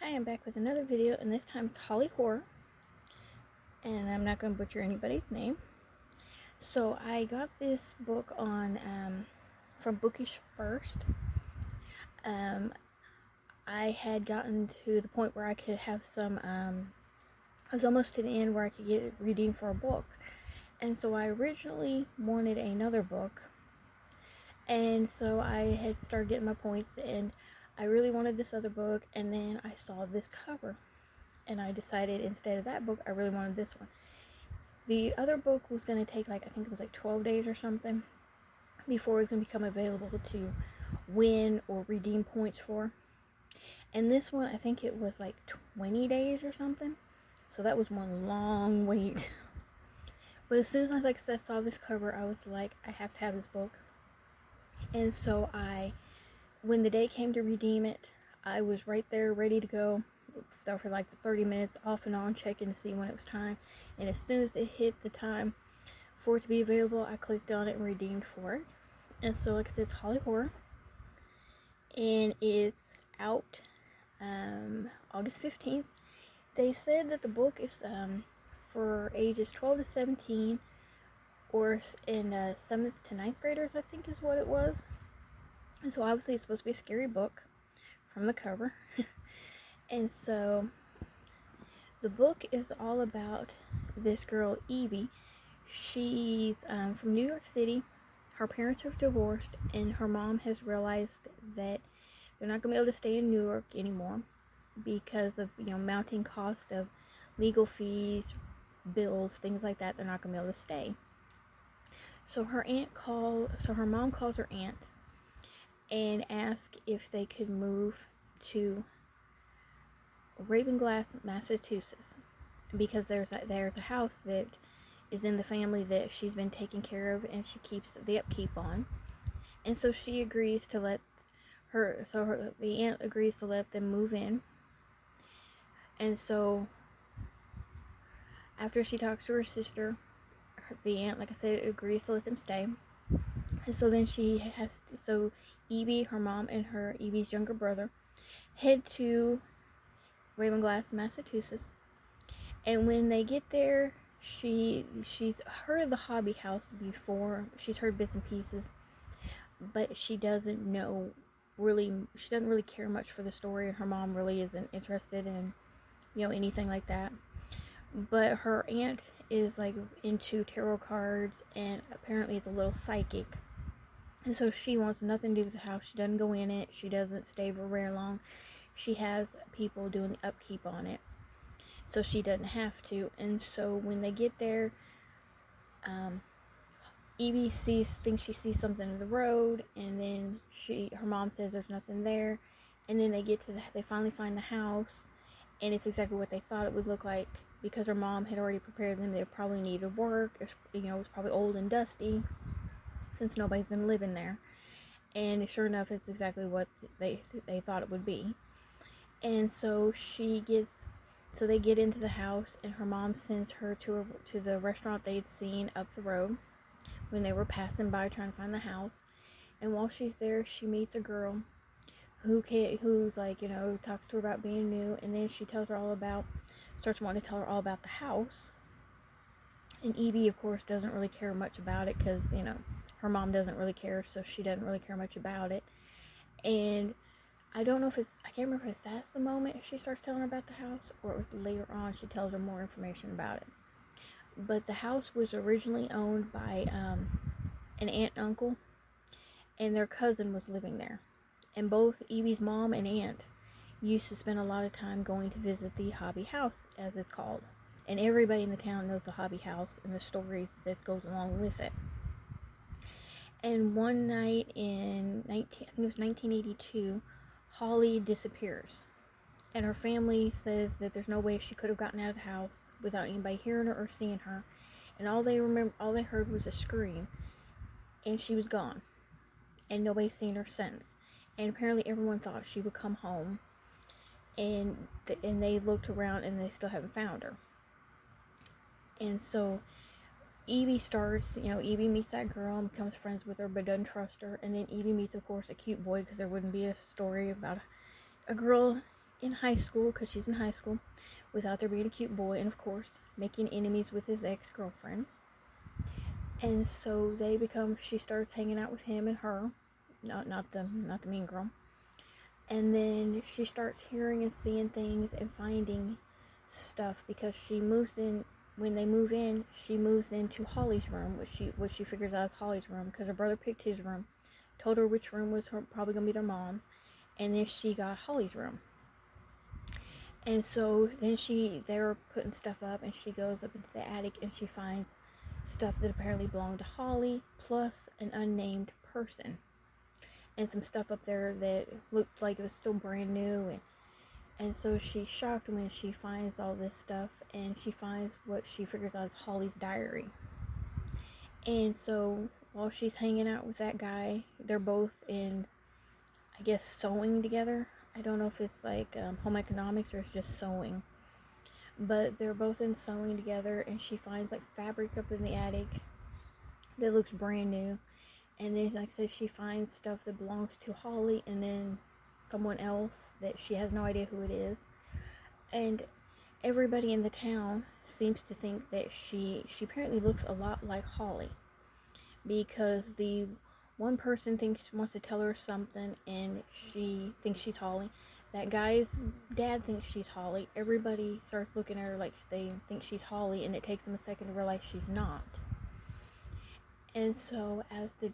Hi, I'm back with another video, and this time it's Holly Horror, and I'm not going to butcher anybody's name. So I got this book on from BookishFirst. I had gotten to the point where I could have some. I was almost to the end where I could get it redeemed for a book, and so I originally wanted another book, and so I had started getting my points, and I really wanted this other book, and then I saw this cover. And I decided instead of that book, I really wanted this one. The other book was going to take I think it was 12 days or something before it was going to become available to win or redeem points for. And this one, I think it was 20 days or something. So that was one long wait. But as soon as I saw this cover, I was like, I have to have this book. And so when the day came to redeem it, I was right there ready to go. For the 30 minutes off and on, checking to see when it was time, and as soon as it hit the time for it to be available, I clicked on it and redeemed for it. And so like I said, it's Holly Horror, and it's out August 15th. They said that the book is for ages 12 to 17, or in 7th to 9th graders, I think is what it was. And so obviously it's supposed to be a scary book from the cover. And so the book is all about this girl, Evie. She's from New York City. Her parents are divorced, and her mom has realized that they're not going to be able to stay in New York anymore because of mounting cost of legal fees, bills, things like that. They're not going to be able to stay. So her mom calls her aunt and asks if they could move to Ravenglass, Massachusetts, because there's a house that is in the family that she's been taking care of, and she keeps the upkeep on. And so she agrees to let the aunt agrees to let them move in. And so after she talks to her sister, the aunt, like I said, agrees to let them stay. And so then Evie, her mom, and Evie's younger brother head to Ravenglass, Massachusetts. And when they get there, she's heard of the hobby house before. She's heard bits and pieces, but she doesn't really care much for the story, and her mom really isn't interested in anything like that. But her aunt is into tarot cards, and apparently is a little psychic, and so she wants nothing to do with the house. She doesn't go in it. She doesn't stay for very long. She has people doing the upkeep on it, so she doesn't have to. And so when they get there, Evie thinks she sees something in the road, and then her mom says there's nothing there. And then they finally find the house, and it's exactly what they thought it would look like, because her mom had already prepared them. They probably needed work. It was probably old and dusty since nobody's been living there. And sure enough, it's exactly what they thought it would be. And so they get into the house, and her mom sends her to the restaurant they'd seen up the road when they were passing by trying to find the house. And while she's there, she meets a girl who's talks to her about being new, and then she starts wanting to tell her all about the house. And Evie, of course, doesn't really care much about it, because her mom doesn't really care, so she doesn't really care much about it. And I can't remember if that's the moment she starts telling her about the house, or it was later on she tells her more information about it. But the house was originally owned by an aunt and uncle, and their cousin was living there. And both Evie's mom and aunt used to spend a lot of time going to visit the hobby house, as it's called. And everybody in the town knows the hobby house and the stories that goes along with it. And one night in I think it was 1982, Holly disappears, and her family says that there's no way she could have gotten out of the house without anybody hearing her or seeing her. And all they heard was a scream, and she was gone, and nobody's seen her since. And apparently everyone thought she would come home, and they looked around, and they still haven't found her. And so Evie meets that girl and becomes friends with her, but doesn't trust her. And then Evie meets, of course, a cute boy, because there wouldn't be a story about a girl in high school, because she's in high school, without there being a cute boy, and of course, making enemies with his ex-girlfriend. And so she starts hanging out with him and her, not the mean girl. And then she starts hearing and seeing things and finding stuff, because she moves in. When they move in, she moves into Holly's room, which she figures out is Holly's room, because her brother picked his room, told her which room was probably gonna be their mom's, and then she got Holly's room. And so then they're putting stuff up, and she goes up into the attic and she finds stuff that apparently belonged to Holly, plus an unnamed person, and some stuff up there that looked like it was still brand new. And so she's shocked when she finds all this stuff, and she finds what she figures out is Holly's diary. And so while she's hanging out with that guy, they're both in, I guess, sewing together. I don't know if it's like home economics or it's just sewing. But they're both in sewing together, and she finds like fabric up in the attic that looks brand new. And then, like I said, she finds stuff that belongs to Holly, and then someone else that she has no idea who it is. And everybody in the town seems to think that she apparently looks a lot like Holly, because the one person wants to tell her something, and she thinks she's Holly. That guy's dad thinks she's Holly. Everybody starts looking at her like they think she's Holly, and it takes them a second to realize she's not. And so as the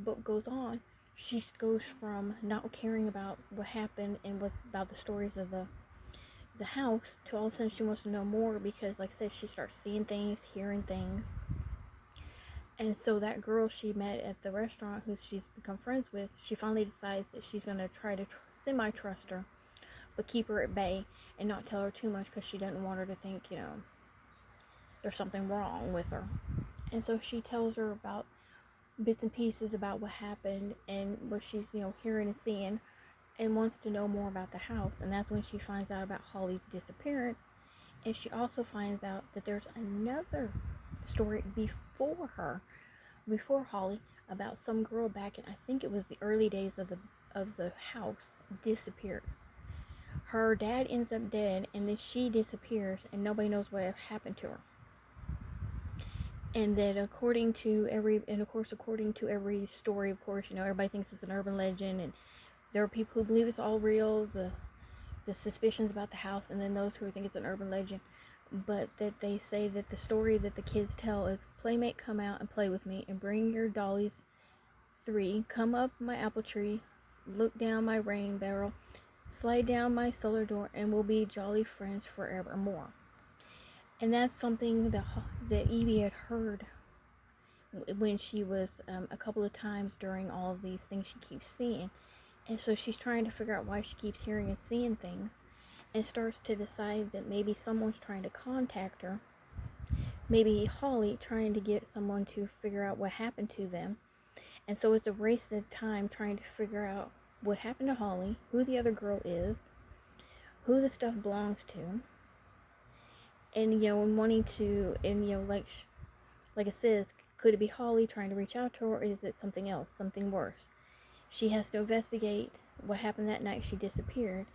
book goes on, she goes from not caring about what happened and about the stories of the house, to all of a sudden she wants to know more, because like I said, she starts seeing things, hearing things. And so that girl she met at the restaurant, who she's become friends with, she finally decides that she's going to try to semi-trust her, but keep her at bay and not tell her too much, because she doesn't want her to think, there's something wrong with her. And so she tells her about bits and pieces about what happened and what she's, hearing and seeing, and wants to know more about the house. And that's when she finds out about Holly's disappearance. And she also finds out that there's another story before Holly, about some girl back in, I think it was the early days of the house, disappeared. Her dad ends up dead, and then she disappears, and nobody knows what happened to her. And then according to every story, of course, everybody thinks it's an urban legend, and there are people who believe it's all real, the suspicions about the house, and then those who think it's an urban legend. But that they say that the story that the kids tell is, Playmate, come out and play with me, and bring your dollies 3, come up my apple tree, look down my rain barrel, slide down my cellar door, and we'll be jolly friends forevermore. And that's something that Evie had heard when she was a couple of times during all of these things she keeps seeing. And so she's trying to figure out why she keeps hearing and seeing things, and starts to decide that maybe someone's trying to contact her. Maybe Holly trying to get someone to figure out what happened to them. And so it's a race of time trying to figure out what happened to Holly, who the other girl is, who the stuff belongs to. And, and wanting to, and, like it says, could it be Holly trying to reach out to her, or is it something else, something worse? She has to investigate what happened that night she disappeared,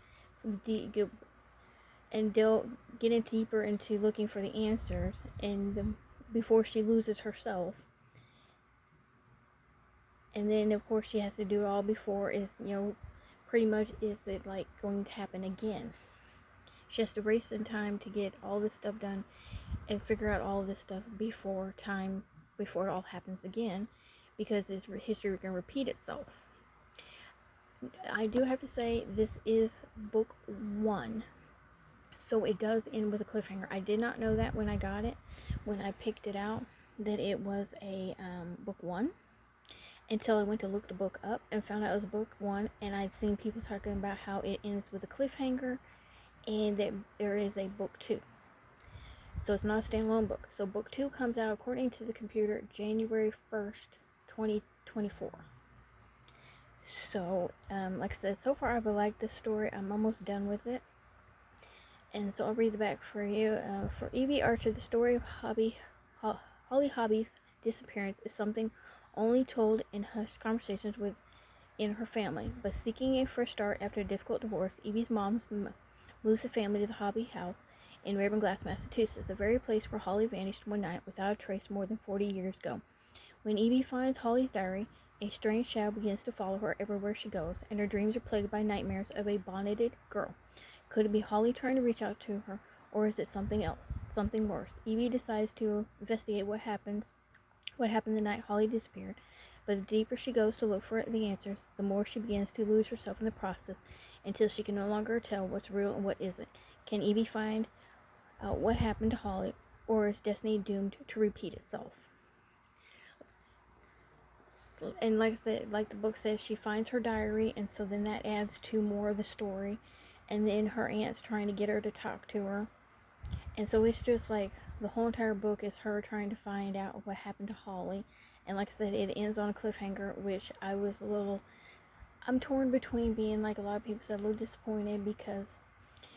and get in deeper into looking for the answers, and before she loses herself. And then, of course, she has to do it all before pretty much, is it like going to happen again? She has to race in time to get all this stuff done and figure out all of this stuff before it all happens again, because history can repeat itself. I do have to say, this is book 1, so it does end with a cliffhanger. I did not know that when I got it, when I picked it out, that it was a book 1, until I went to look the book up and found out it was book 1, and I'd seen people talking about how it ends with a cliffhanger, and that there is a book 2. So it's not a standalone book. So book 2 comes out, according to the computer, January 1st, 2024. So, like I said, so far I've liked this story. I'm almost done with it. And so I'll read the back for you. For Evie Archer, the story of Holly Hobbie's disappearance is something only told in hushed conversations with in her family, but seeking a fresh start after a difficult divorce, Evie's mom moves the family to the Hobby House in Ravenglass, Massachusetts, the very place where Holly vanished one night without a trace more than 40 years ago. When Evie finds Holly's diary, a strange shadow begins to follow her everywhere she goes, and her dreams are plagued by nightmares of a bonneted girl. Could it be Holly trying to reach out to her, or is it something else, something worse? Evie decides to investigate what happened the night Holly disappeared, but the deeper she goes to look for the answers, the more she begins to lose herself in the process until she can no longer tell what's real and what isn't. Can Evie find out what happened to Holly, or is destiny doomed to repeat itself? And like I said, like the book says, she finds her diary, and so then that adds to more of the story. And then her aunt's trying to get her to talk to her. And so it's just like the whole entire book is her trying to find out what happened to Holly. And like I said, it ends on a cliffhanger, which I'm torn between being, like a lot of people said, a little disappointed because,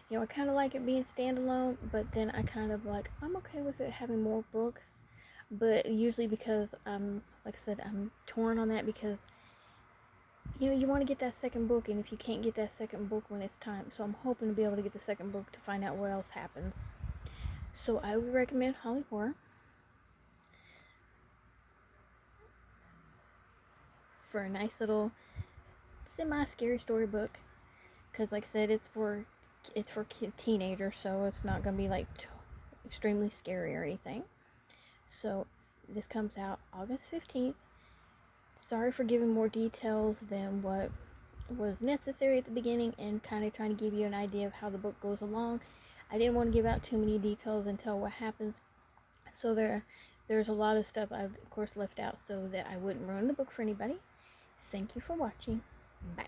I kind of like it being standalone, but then I kind of I'm okay with it having more books. But usually because, like I said, I'm torn on that because, you want to get that second book, and if you can't get that second book when it's time. So I'm hoping to be able to get the second book to find out what else happens. So I would recommend Holly Horror for a nice little semi-scary storybook. Because like I said, it's for teenagers, so it's not going to be extremely scary or anything. So this comes out August 15th. Sorry for giving more details than what was necessary at the beginning and kind of trying to give you an idea of how the book goes along. I didn't want to give out too many details and tell what happens. So there's a lot of stuff I've, of course, left out so that I wouldn't ruin the book for anybody. Thank you for watching. Bye.